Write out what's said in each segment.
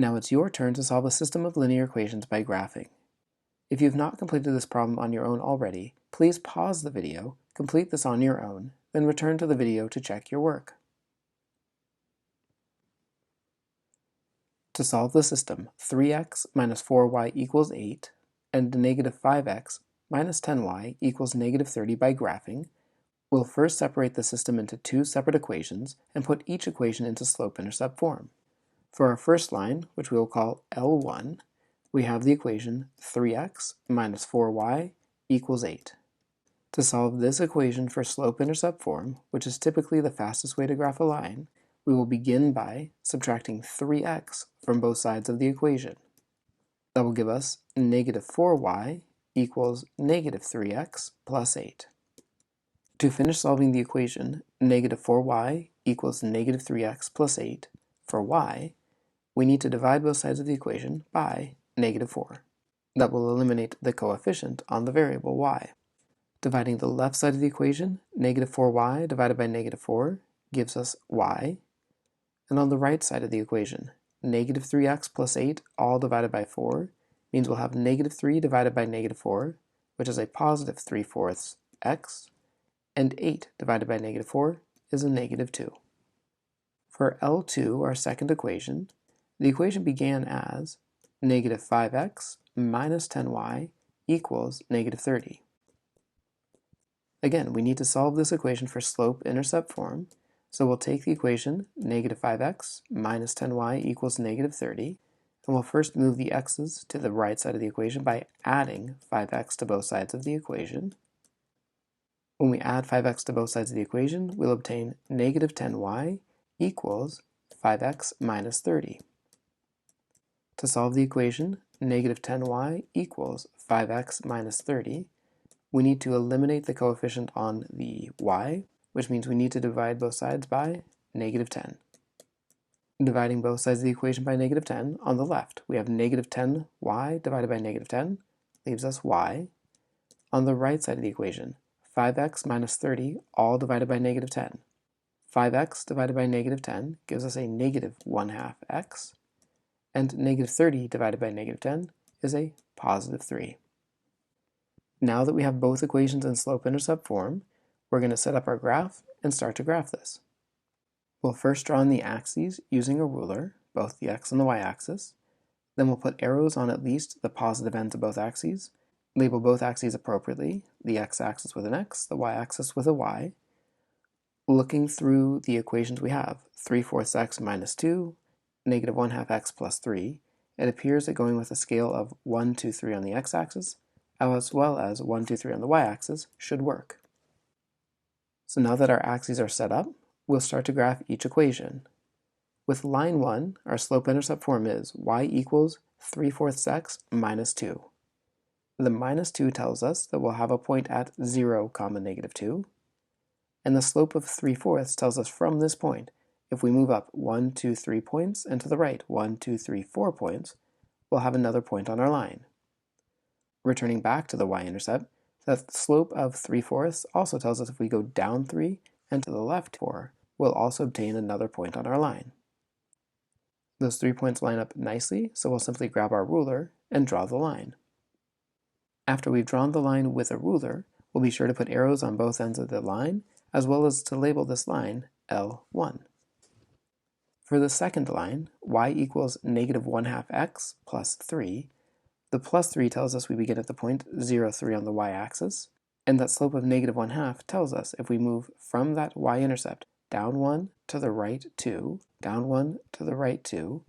Now it's your turn to solve a system of linear equations by graphing. If you have not completed this problem on your own already, please pause the video, complete this on your own, then return to the video to check your work. To solve the system 3x minus 4y equals 8 and negative 5x minus 10y equals negative 30 by graphing, we'll first separate the system into two separate equations and put each equation into slope-intercept form. For our first line, which we will call L1, we have the equation 3x minus 4y equals 8. To solve this equation for slope-intercept form, which is typically the fastest way to graph a line, we will begin by subtracting 3x from both sides of the equation. That will give us negative 4y equals negative 3x plus 8. To finish solving the equation negative 4y equals negative 3x plus 8 for y, we need to divide both sides of the equation by negative 4. That will eliminate the coefficient on the variable y. Dividing the left side of the equation, negative 4y divided by negative 4 gives us y. And on the right side of the equation, negative 3x plus 8 all divided by 4 means we'll have negative 3 divided by negative 4, which is a positive 3/4 x, and 8 divided by negative 4 is a negative 2. For L2, our second equation, the equation began as negative 5x minus 10y equals negative 30. Again, we need to solve this equation for slope-intercept form, so we'll take the equation negative 5x minus 10y equals negative 30, and we'll first move the x's to the right side of the equation by adding 5x to both sides of the equation. When we add 5x to both sides of the equation, we'll obtain negative 10y equals 5x minus 30. To solve the equation negative 10y equals 5x minus 30, we need to eliminate the coefficient on the y, which means we need to divide both sides by negative 10. Dividing both sides of the equation by negative 10, on the left we have negative 10y divided by negative 10, leaves us y. On the right side of the equation, 5x minus 30 all divided by negative 10. 5x divided by negative 10 gives us a negative 1/2 x, and negative 30 divided by negative 10 is a positive 3. Now that we have both equations in slope-intercept form, we're going to set up our graph and start to graph this. We'll first draw in the axes using a ruler, both the x and the y-axis. Then we'll put arrows on at least the positive ends of both axes, label both axes appropriately, the x-axis with an x, the y-axis with a y. Looking through the equations we have, 3/4 x minus 2, negative 1/2 x plus 3, it appears that going with a scale of 1, 2, 3 on the x-axis, as well as 1, 2, 3 on the y-axis, should work. So now that our axes are set up, we'll start to graph each equation. With line 1, our slope-intercept form is y equals 3/4 x minus 2. The minus 2 tells us that we'll have a point at 0, negative 2. And the slope of 3/4 tells us from this point, if we move up 1, 2, 3 points, and to the right 1, 2, 3, 4 points, we'll have another point on our line. Returning back to the y-intercept, the slope of 3/4 also tells us if we go down 3 and to the left 4, we'll also obtain another point on our line. Those 3 points line up nicely, so we'll simply grab our ruler and draw the line. After we've drawn the line with a ruler, we'll be sure to put arrows on both ends of the line, as well as to label this line L1. For the second line, y equals negative 1/2 x plus 3, the plus 3 tells us we begin at the point 0, 3 on the y-axis, and that slope of negative 1/2 tells us if we move from that y-intercept down 1 to the right 2, down 1 to the right 2,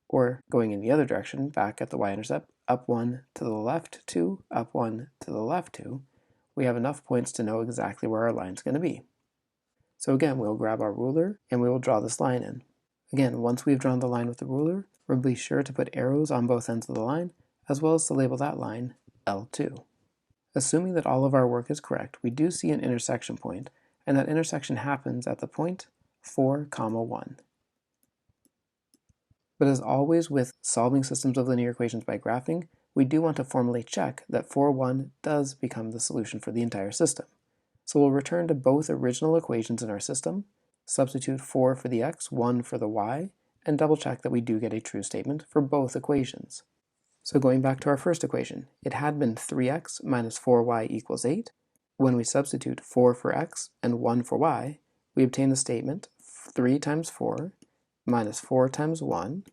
or going in the other direction, back at the y-intercept, up 1 to the left 2, up 1 to the left 2, we have enough points to know exactly where our line's going to be. So again, we'll grab our ruler and we will draw this line in. Again, once we've drawn the line with the ruler, we'll be sure to put arrows on both ends of the line, as well as to label that line L2. Assuming that all of our work is correct, we do see an intersection point, and that intersection happens at the point 4, 1. But as always with solving systems of linear equations by graphing, we do want to formally check that 4, 1 does become the solution for the entire system. So we'll return to both original equations in our system, substitute 4 for the x, 1 for the y, and double check that we do get a true statement for both equations. So going back to our first equation, it had been 3x minus 4y equals 8. When we substitute 4 for x and 1 for y, we obtain the statement 3 times 4 minus 4 times 1,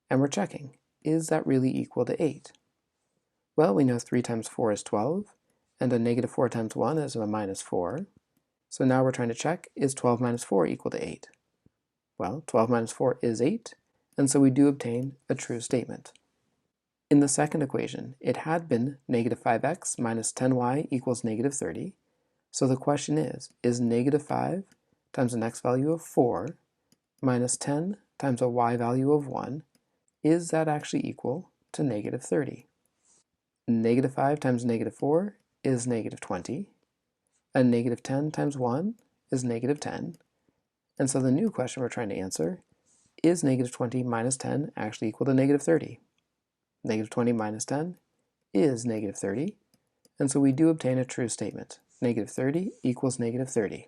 and we're checking, is that really equal to 8? Well, we know 3 times 4 is 12, and a negative 4 times 1 is a minus 4. So now we're trying to check, is 12 minus 4 equal to 8? Well, 12 minus 4 is 8, and so we do obtain a true statement. In the second equation, it had been negative 5x minus 10y equals negative 30. So the question is negative 5 times an x value of 4 minus 10 times a y value of 1, is that actually equal to negative 30? Negative 5 times negative 4 is negative 20, and negative 10 times 1 is negative 10. And so the new question we're trying to answer, is negative 20 minus 10 actually equal to negative 30? Negative 20 minus 10 is negative 30, and so we do obtain a true statement. Negative 30 equals negative 30.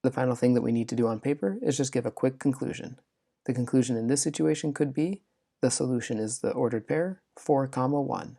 The final thing that we need to do on paper is just give a quick conclusion. The conclusion in this situation could be the solution is the ordered pair 4, 1.